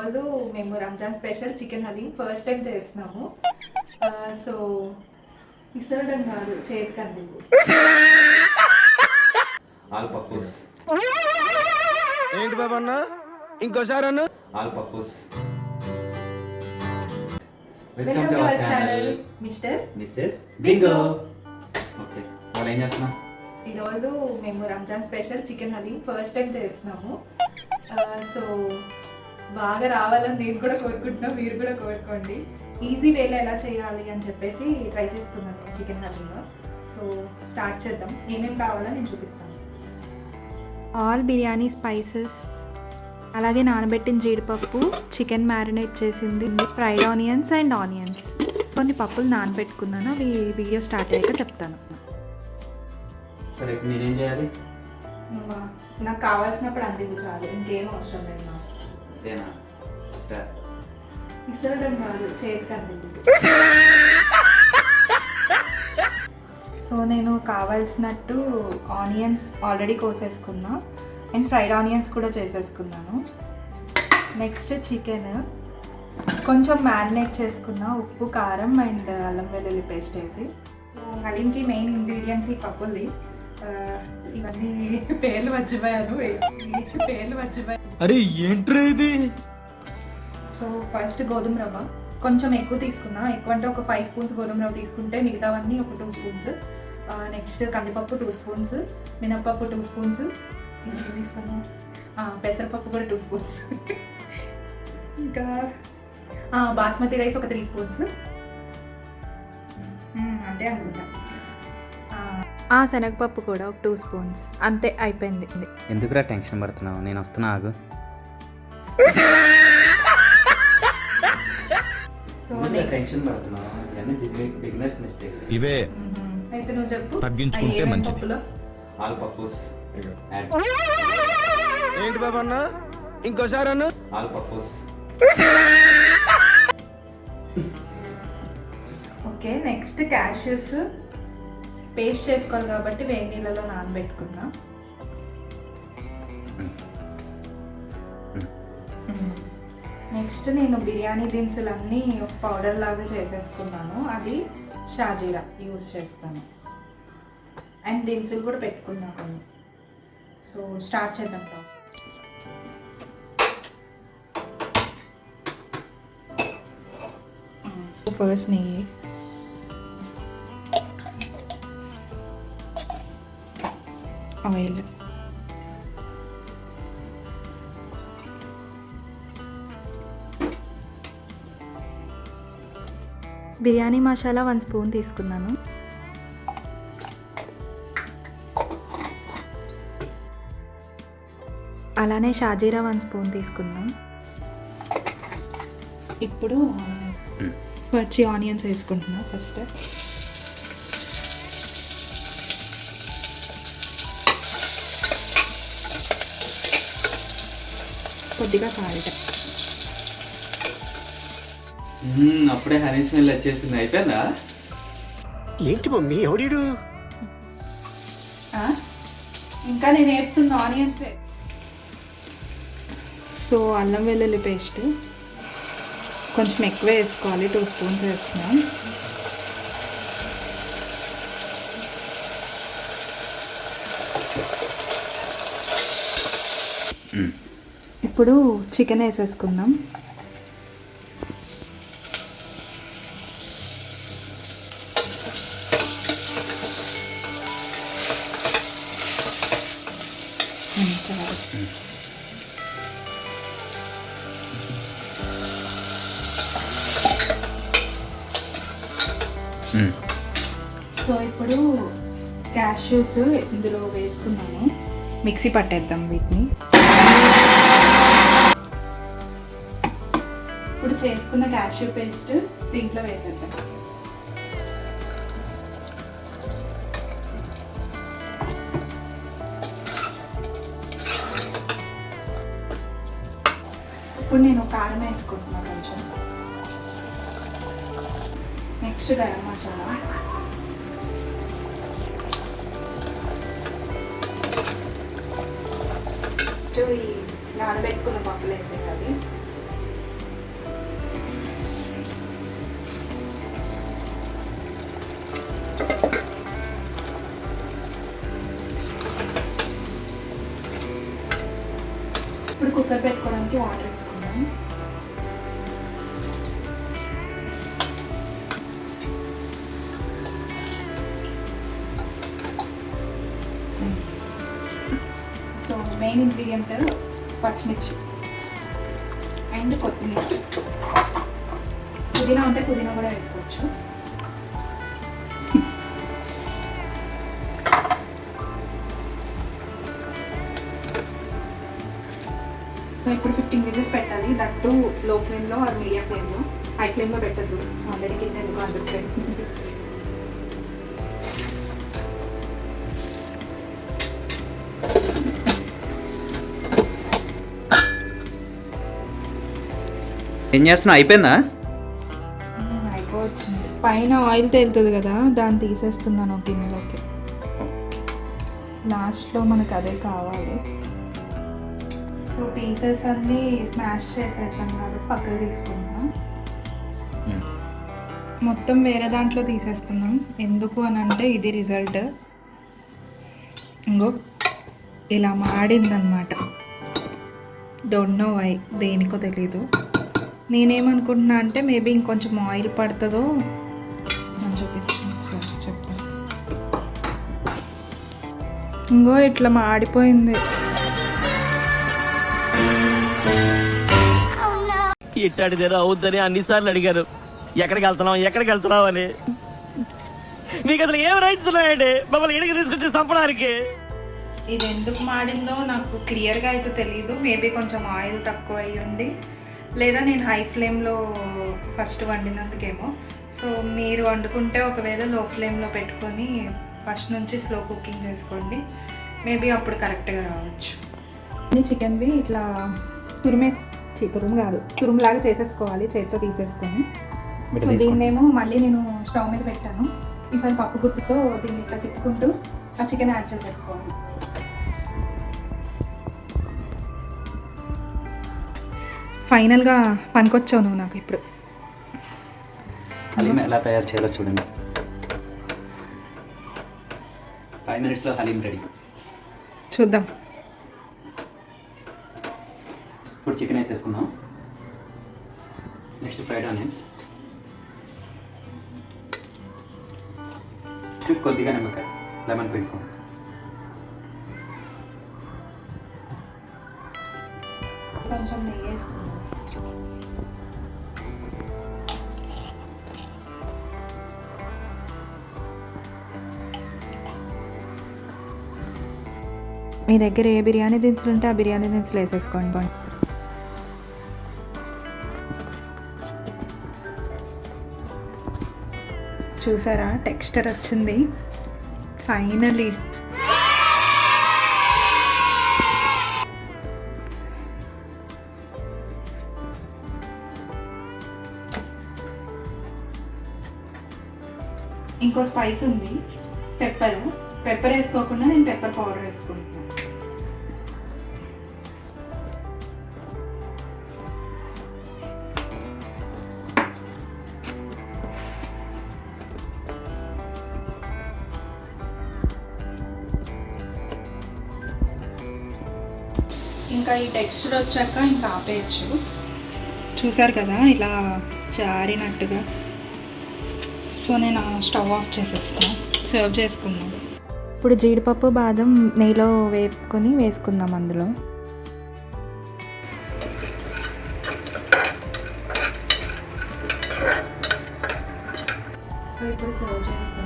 ఈరోజు మేము Ramzan special chicken haleem first time చేస్తున్నాము. సో ఇసరడం కాదు, చేతికి అందింది. ఆలు పప్పుస్ ఏంటి బాబా అన్న ఇంకోసారి అన్న ఆలు పప్పుస్. Welcome to our channel Mr Mrs Bingo. Okay, వాళ్ళు ఏం చేస్తున్నా? ఈరోజు మేము Ramzan special chicken haleem first time చేస్తున్నాము. సో బాగా రావాలని నేను కూడా కోరుకుంటున్నాను, మీరు కూడా కోరుకోండి. ఈజీ వేలో ఎలా చేయాలి అని చెప్పేసి ట్రై చేస్తున్నాను చికెన్ హలీంలో. సో స్టార్ట్ చేద్దాం. ఏమేమి కావాలో నేను చూపిస్తాను. ఆల్ బిర్యానీ స్పైసెస్, అలాగే నానబెట్టిన జీడిపప్పు, చికెన్ మ్యారినేట్ చేసింది, ఫ్రైడ్ ఆనియన్స్ అండ్ ఆనియన్స్. కొన్ని పప్పులు నానబెట్టుకున్నాను, అవి వీడియో స్టార్ట్ అయ్యాక చెప్తాను. సరే, ఇప్పుడు నేనేం చేయాలి? నాకు కావాల్సినప్పుడు అందింది చాలు, ఇంకేం అవసరం లేదు నాకు. అంతేనా? ఇసరడం కాదు, చేతికి అందింది. సో నేను కావాల్సినట్టు ఆనియన్స్ ఆల్రెడీ కోసేసుకున్నా అండ్ ఫ్రైడ్ ఆనియన్స్ కూడా చేసేసుకున్నాను. నెక్స్ట్ చికెన్ కొంచెం మ్యారినేట్ చేసుకున్న, ఉప్పు, కారం అండ్ అల్లం వెల్లుల్లి పేస్ట్ వేసి. సో హలీంకి మెయిన్ ఇంగ్రీడియంట్స్ ఈ పప్పుల్ది. ఇవన్నీ పేర్లు మర్చిపోయాను. అరే ఏంట్రా ఇది? సో ఫస్ట్ గోధుమ రవ్వ కొంచెం ఎక్కువ తీసుకున్నా, ఎక్కువ అంటే ఒక 5 స్పూన్స్ గోధుమ రవ్వ తీసుకుంటే మిగతావన్నీ ఒక 2 స్పూన్స్. నెక్స్ట్ కందిపప్పు 2 స్పూన్స్, మినప్పప్పు 2 స్పూన్స్, ఇంకేం తీసుకున్నాం, పెసరపప్పు కూడా 2 స్పూన్స్, ఇంకా బాస్మతి రైస్ ఒక 3 స్పూన్స్, అంతే అనుకుంటా. ఆ శనగపప్పు కూడా ఒక 2 స్పూన్స్, అంతే అయిపోయింది. ఎందుకురా టెన్షన్ పడుతున్నావు? నేను వస్తున్నా, ఆగు. సో టెన్షన్ పడుతున్నావు, ఇవన్నీ బిగినర్స్ మిస్టేక్స్. ఇవే అయితే నువ్వు చెప్పు, తగ్గించుకుంటే మంచిది. పప్పులో ఆలు పప్పుస్ యాడ్. ఏంటి బాబా అన్న ఇంకోసారి అన్న ఆలు Pappu's. Okay. Next cashews paste చేసుకోవాలి కాబట్టి వేడి నీళ్ళలో నానబెట్టుకున్నా. నెక్స్ట్ నేను బిర్యానీ దినుసులన్నీ పౌడర్ లాగా చేసేసుకున్నాను, అది షాజీరా యూజ్ చేస్తాను. అండ్ దినుసులు కూడా పెట్టుకున్నా కొన్ని. సో స్టార్ట్ చేద్దాం ప్రాసెస్. ఫస్ట్ నెయ్యి, ఆయిల్, బిర్యానీ మసాలా 1 స్పూన్ తీసుకున్నాను. అలానే షాజీరా 1 స్పూన్ తీసుకున్నాం. ఇప్పుడు పచ్చి ఆనియన్స్ వేసుకుంటున్నాం ఫస్ట్. కొద్దిగా సాల్ట్. అప్పుడే హనీ స్మెల్ వచ్చేసింది. అయిపోయిందా? ఏంటి మమ్మీ ఎవడీడు? ఇంకా నేను వేపుతున్న ఆనియన్సే. సో అల్లం వెల్లుల్లి పేస్ట్ కొంచెం ఎక్కువ వేసుకోవాలి, 2 స్పూన్స్ వేస్తున్నాం. ఇప్పుడు చికెన్ వేసేసుకుందాం. సో ఇప్పుడు క్యాష్యూస్ ఇందులో వేసుకున్నాను, మిక్సీ పట్టేద్దాం వీటిని. ఇప్పుడు చేసుకున్న క్యాష్యూ పేస్ట్ దీంట్లో వేసేద్దాం. ఇప్పుడు నేను కారం వేసుకుంటున్నాను కొంచెం. నెక్స్ట్ గరం మసాలా, ఈ నానబెట్టుకున్న పప్పులు వేసేయాలి. వేసుకుందాం. సో మెయిన్ ఇంగ్రీడియంట్ పచ్చిమిర్చి అండ్ కొత్తిమీర. పుదీనా ఉంటే పుదీనా కూడా వేసుకోవచ్చు. సో ఇప్పుడు 15 విజిల్స్ పెట్టాలి. దట్టు లో ఫ్లేమ్లో ఆర్ మీడియం ఫ్లేమ్లో. హై ఫ్లేమ్లో పెట్టద్దు, ఆల్రెడీ కింద ఎందుకు అందుతుంది. ఏం చేస్తున్నావు? అయిపోయిందా? అయిపోవచ్చింది. పైన ఆయిల్ తేలుతుంది కదా, దాన్ని తీసేస్తున్నాను ఒక గిన్నెలోకి. లాస్ట్లో మనకు అదే కావాలి. సో పీసెస్ అన్నీ స్మాష్ చేసేద్దాం కాబట్టి పక్కకు తీసుకుందాం. మొత్తం వేరే దాంట్లో తీసేసుకుందాం. ఎందుకు అని అంటే ఇది రిజల్ట్ ఇంకో ఇలా మాడిందనమాట. డోంట్ నో వై, దేనికో తెలీదు. నేనేమనుకుంటున్నా అంటే మేబీ ఇంకొంచెం ఆయిల్ పడుతుందో అని చూపించాను. సరే చెప్తాను. ఇంకో ఇట్లా మాడిపోయింది. ఇట్టాడిదేదో అవుద్దని అన్నిసార్లు అడిగారు. ఎక్కడికి వెళ్తున్నావు అని. మీకు అసలు ఏం రైట్స్ ఉన్నాయండి మమ్మల్ని ఇడికి తీసుకొచ్చి చంపడానికి? ఇది ఎందుకు మాడిందో నాకు క్లియర్గా అయితే తెలియదు. మేబీ కొంచెం ఆయిల్ తక్కువ అయ్యి ఉండి, లేదా నేను హై ఫ్లేమ్లో ఫస్ట్ వండినందుకేమో. సో మీరు వండుకుంటే ఒకవేళ లో ఫ్లేమ్లో పెట్టుకొని ఫస్ట్ నుంచి స్లో కుకింగ్ చేసుకోండి. మేబీ అప్పుడు కరెక్ట్గా రావచ్చు. చికెన్వి ఇట్లా తురుములాగా చేసేసుకోవాలి చేతితో తీసేసుకొని. సో దీన్నేమో మళ్ళీ నేను స్టవ్ మీద పెట్టాను. ఈసారి పప్పు గుత్తితో దీన్ని ఇట్లా తిప్పుకుంటూ ఆ చికెన్ యాడ్ చేసేసుకోవాలి. ఫైనల్గా పనికొచ్చావు నువ్వు నాకు ఇప్పుడు. హలీం ఎలా తయారు చేయాలో చూడండి. 5 minutesలో హలీం రెడీ. చూద్దాం. ఇప్పుడు చికెన్ వేసేసుకుందాం. నెక్స్ట్ ఫ్రైడ్ ఆనియన్స్, కొద్దిగా నిమ్మకాయ, లెమన్ పిండుకోండి. కొంచెం నెయ్యి వేసుకుందాం. మీ దగ్గర ఏ బిర్యానీ దినుసులు ఉంటే ఆ బిర్యానీ దినుసులు వేసేసుకోండి. చూసారా టెక్స్చర్ వచ్చింది ఫైనలీ. ఇంకో స్పైస్ ఉంది, పెప్పర్ వేసుకోకుండా నేను పెప్పర్ పౌడర్ వేసుకుంటున్నాను. ఇంకా ఈ టెక్స్చర్ వచ్చాక ఇంకా ఆపేయచ్చు. చూసారు కదా ఇలా జారినట్టుగా. సో నేను స్టవ్ ఆఫ్ చేసేస్తాను. సర్వ్ చేసుకుందాం. ఇప్పుడు జీడిపప్పు బాదం నెయ్యిలో వేపుకొని వేసుకుందాం అందులో. సో ఇప్పుడు సర్వ్ చేసుకుందాం.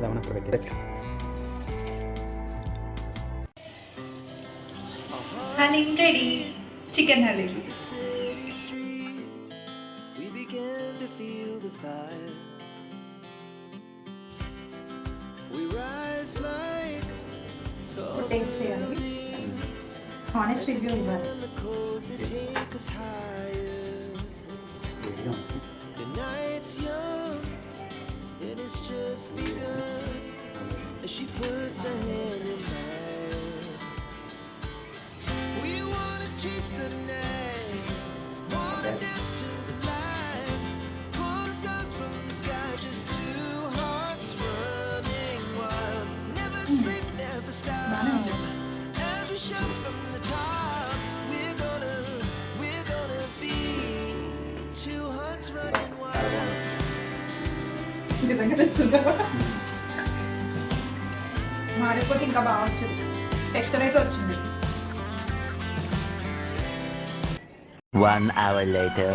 లెమన్ అక్కడ పెట్టి haleem ready. Chicken haleem. We began to feel the fire. We rise taste చేయాలి, హానెస్ట్ రివ్యూ ఇవ్వాలి. The night's young, and it's just begun. As she puts her hand in mine, we wanna chase the night, wanna dance to the light, pull stars from the sky, just two hearts running wild. Never sleep, never stop. As we shout from the top, we're gonna be two hearts running wild. నిజంగా చెప్తుందా? మాడిపోతే ఇంకా బాగా వచ్చింది, texture అయితే వచ్చింది. 1 hour later.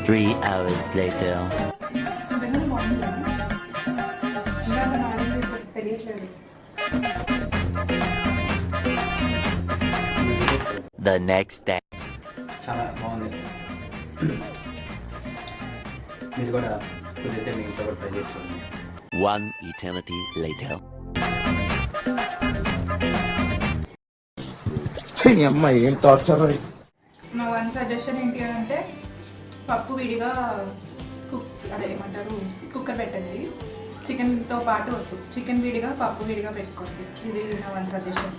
3 hours later. నిజంగా బాగుంది. ఇంకా మాడింది తెలియట్లేదు. The next day. చాలా బాగుంది. మీరు కూడా కుదిరితే మీ ఇంట్లో కూడా ట్రై చేసుకోండి. 1 eternity later. నా వన్ సజెషన్ ఏంటి అంటే పప్పు విడిగా ఏమంటారు కుక్కర్ పెట్టండి, చికెన్తో పాటు వద్దు, చికెన్ విడిగా పప్పు విడిగా పెట్టుకోండి. ఇది నా వన్ సజెషన్.